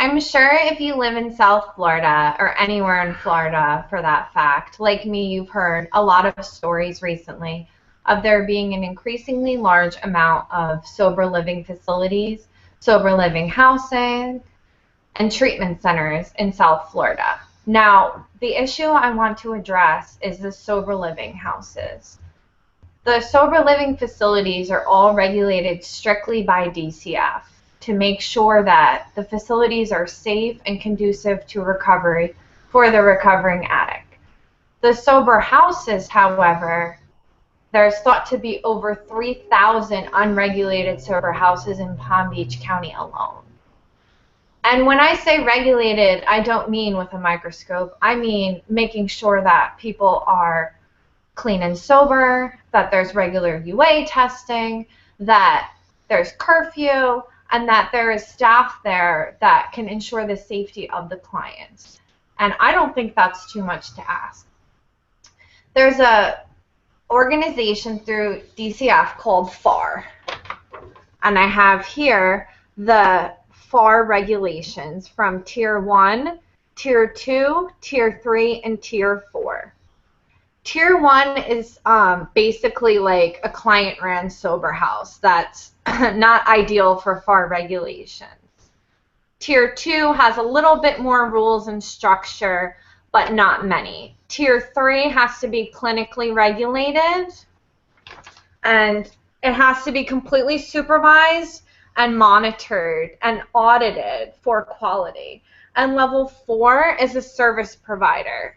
I'm sure if you live in South Florida or anywhere in Florida for that fact, like me, you've heard a lot of stories recently of there being an increasingly large amount of sober living facilities, sober living housing, and treatment centers in South Florida. Now, the issue I want to address is the sober living houses. The sober living facilities are all regulated strictly by DCF to make sure that the facilities are safe and conducive to recovery for the recovering addict. The sober houses, however, there's thought to be over 3,000 unregulated sober houses in Palm Beach County alone. And when I say regulated, I don't mean with a microscope. I mean making sure that people are clean and sober, that there's regular UA testing, that there's curfew, and that there is staff there that can ensure the safety of the clients. And I don't think that's too much to ask. There's a organization through DCF called FAR. And I have here the FAR regulations from Tier 1, Tier 2, Tier 3, and Tier 4. Tier 1 is basically like a client-ran sober house that's not ideal for FAR regulations. Tier 2 has a little bit more rules and structure, but not many. Tier 3 has to be clinically regulated, and it has to be completely supervised and monitored and audited for quality. And level 4 is a service provider.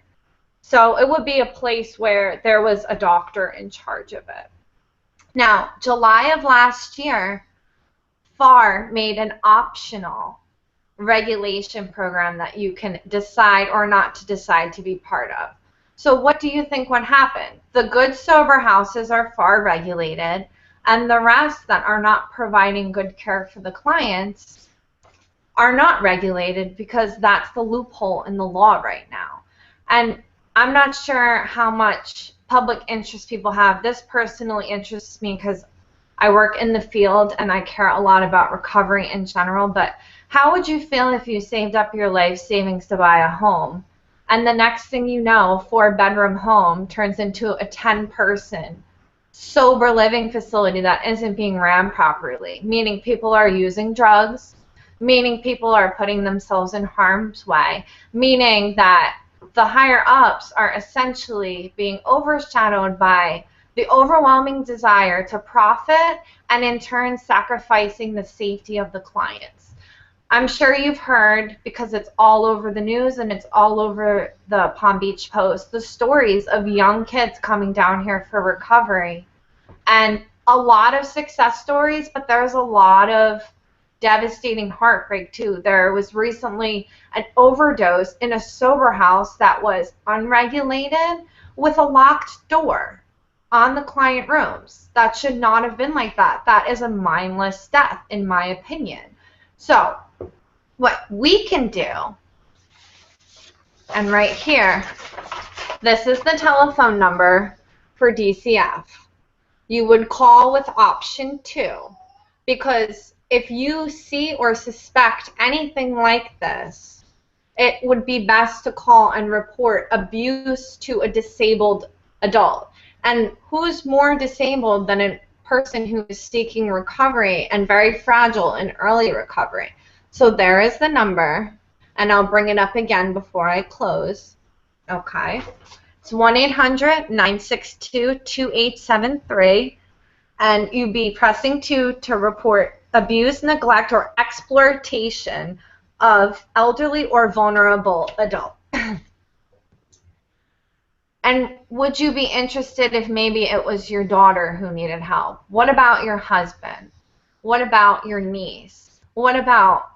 So it would be a place where there was a doctor in charge of it. Now, July of last year, FAR made an optional regulation program that you can decide or not to decide to be part of. So what do you think would happen? The good sober houses are FAR regulated, and the rest that are not providing good care for the clients are not regulated because that's the loophole in the law right now. And I'm not sure how much public interest people have. This personally interests me because I work in the field and I care a lot about recovery in general, but how would you feel if you saved up your life savings to buy a home, and the next thing you know, a 4-bedroom home turns into a 10-person sober living facility that isn't being ran properly, meaning people are using drugs, meaning people are putting themselves in harm's way, meaning that the higher ups are essentially being overshadowed by the overwhelming desire to profit and in turn sacrificing the safety of the clients. I'm sure you've heard, because it's all over the news and it's all over the Palm Beach Post, the stories of young kids coming down here for recovery. And a lot of success stories, but there's a lot of devastating heartbreak too. There was recently an overdose in a sober house that was unregulated with a locked door on the client rooms. That should not have been like that. That is a mindless death, in my opinion. So what we can do, and right here, this is the telephone number for DCF. You would call with option 2, because if you see or suspect anything like this, it would be best to call and report abuse to a disabled adult. And who's more disabled than a person who is seeking recovery and very fragile in early recovery? So there is the number, and I'll bring it up again before I close. Okay. It's 1-800-962-2873, and you'd be pressing 2 to report abuse, neglect, or exploitation of elderly or vulnerable adult. And would you be interested if maybe it was your daughter who needed help? What about your husband? What about your niece? What about